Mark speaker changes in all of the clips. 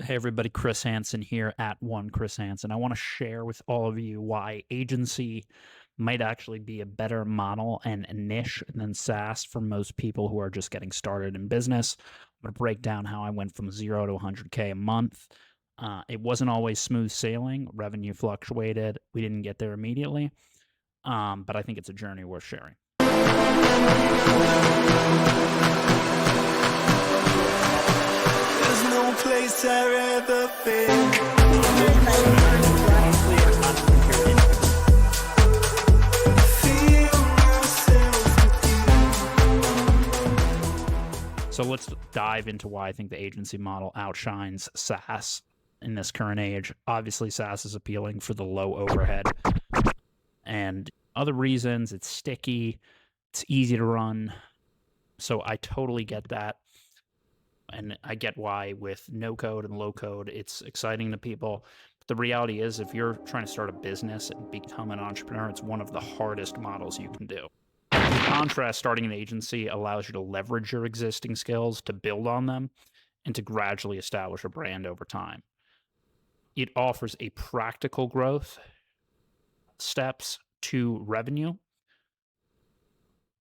Speaker 1: Hey everybody, Chris Hansen here at One Chris Hansen. I want to share with all of you why agency might actually be a better model and a niche than SaaS for most people who are just getting started in business. I'm going to break down how I went from 0 to 100K a month. It wasn't always smooth sailing. Revenue fluctuated. We didn't get there immediately, but I think it's a journey worth sharing.
Speaker 2: There's no place I'd ever been. Feel myself with you.
Speaker 1: So let's dive into why I think the agency model outshines SaaS in this current age. Obviously, SaaS is appealing for the low overhead and other reasons. It's sticky, it's easy to run. So I totally get that. And I get why with no code and low code, it's exciting to people. But the reality is, if you're trying to start a business and become an entrepreneur, it's one of the hardest models you can do. In contrast, starting an agency allows you to leverage your existing skills to build on them and to gradually establish a brand over time. It offers a practical growth steps to revenue.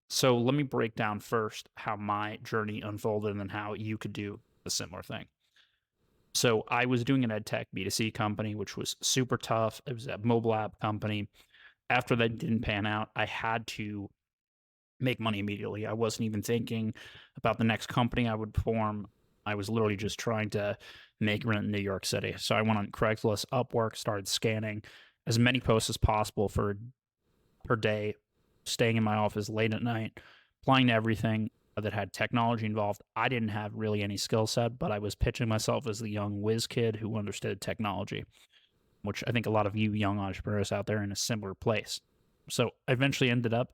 Speaker 1: So let me break down first how my journey unfolded and then how you could do a similar thing. So I was doing an ed tech B2C company, which was super tough. It was a mobile app company. After that didn't pan out, I had to make money immediately. I wasn't even thinking about the next company I would form. I was literally just trying to make rent in New York City. So I went on Craigslist, Upwork, started scanning as many posts as possible per day, staying in my office late at night, applying to everything that had technology involved. I didn't have really any skill set, but I was pitching myself as the young whiz kid who understood technology, which I think a lot of you young entrepreneurs out there are in a similar place. So I eventually ended up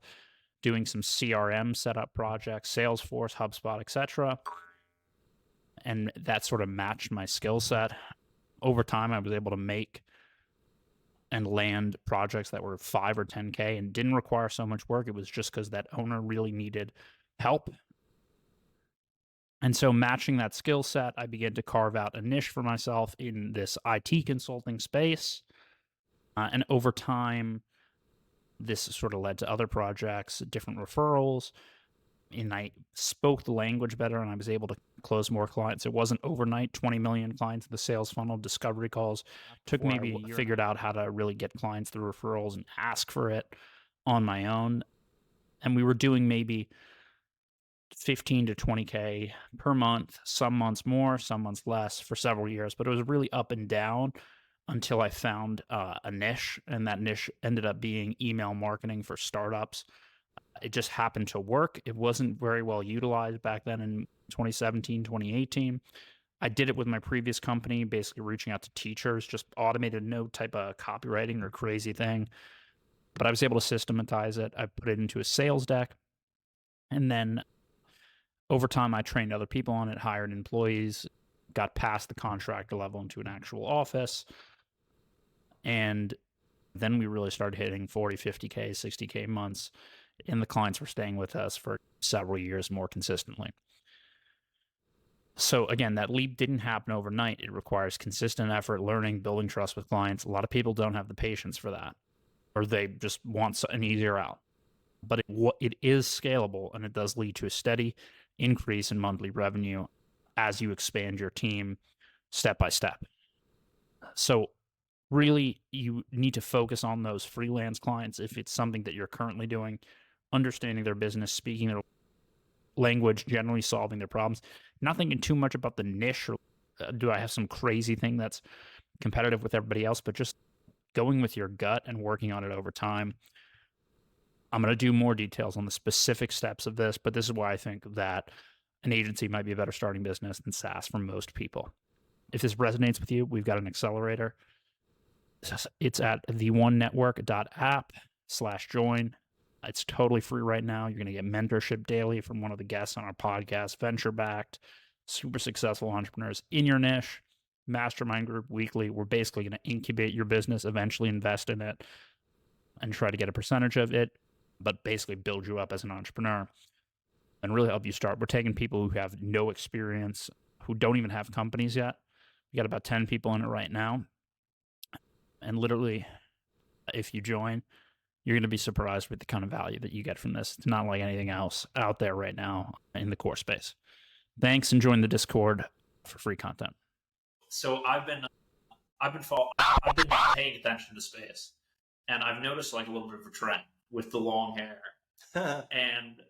Speaker 1: doing some CRM setup projects, Salesforce, HubSpot, etc. And that sort of matched my skill set. Over time, I was able to make and land projects that were 5 or 10K and didn't require so much work. It was just because that owner really needed help. And so matching that skill set, I began to carve out a niche for myself in this IT consulting space. And over time, this sort of led to other projects, different referrals, and I spoke the language better and I was able to close more clients. It wasn't overnight, 20 million clients in the sales funnel, discovery calls. Took maybe a year. Figured out how to really get clients through referrals and ask for it on my own. And we were doing maybe 15 to 20K per month, some months more, some months less for several years, but it was really up and down until I found a niche, and that niche ended up being email marketing for startups. It just happened to work. It wasn't very well utilized back then in 2017, 2018. I did it with my previous company, basically reaching out to teachers, just automated, no type of copywriting or crazy thing. But I was able to systematize it. I put it into a sales deck. And then over time, I trained other people on it, hired employees, got past the contractor level into an actual office. And then we really started hitting 40, 50K, 60K months. And the clients were staying with us for several years more consistently. So again, that leap didn't happen overnight. It requires consistent effort, learning, building trust with clients. A lot of people don't have the patience for that, or they just want an easier out. But it is scalable, and it does lead to a steady increase in monthly revenue as you expand your team step by step. So really, you need to focus on those freelance clients if it's something that you're currently doing, understanding their business, speaking their language, generally solving their problems. Not thinking too much about the niche or do I have some crazy thing that's competitive with everybody else, but just going with your gut and working on it over time. I'm going to do more details on the specific steps of this, but this is why I think that an agency might be a better starting business than SaaS for most people. If this resonates with you, we've got an accelerator. It's at theonenetwork.app/join. It's totally free right now. You're going to get mentorship daily from one of the guests on our podcast, venture-backed, super successful entrepreneurs in your niche, mastermind group weekly. We're basically going to incubate your business, eventually invest in it, and try to get a percentage of it, but basically build you up as an entrepreneur and really help you start. We're taking people who have no experience, who don't even have companies yet, We got about 10 people in it right now. And literally, if you join, you're going to be surprised with the kind of value that you get from this. It's not like anything else out there right now in the core space. Thanks, and join the Discord for free content.
Speaker 3: So I've been paying attention to space, and I've noticed like a little bit of a trend with the long hair. And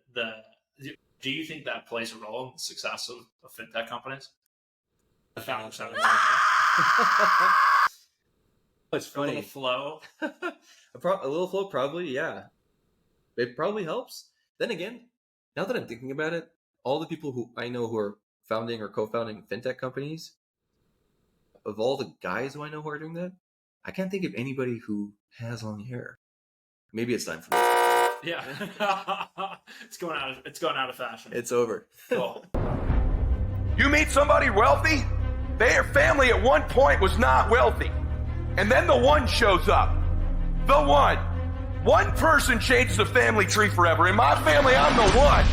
Speaker 3: do you think that plays a role in the success of fintech companies? The founders having long hair.
Speaker 4: It's funny.
Speaker 3: A little flow.
Speaker 4: A little flow, probably, yeah. It probably helps. Then again, now that I'm thinking about it, all the people who I know who are founding or co-founding fintech companies, of all the guys who I know who are doing that, I can't think of anybody who has long hair. Maybe it's time for me.
Speaker 3: Yeah. It's going out of fashion.
Speaker 4: It's over.
Speaker 3: Cool.
Speaker 5: You meet somebody wealthy? Their family at one point was not wealthy. And then the one shows up. The one. One person changes the family tree forever. In my family, I'm the one.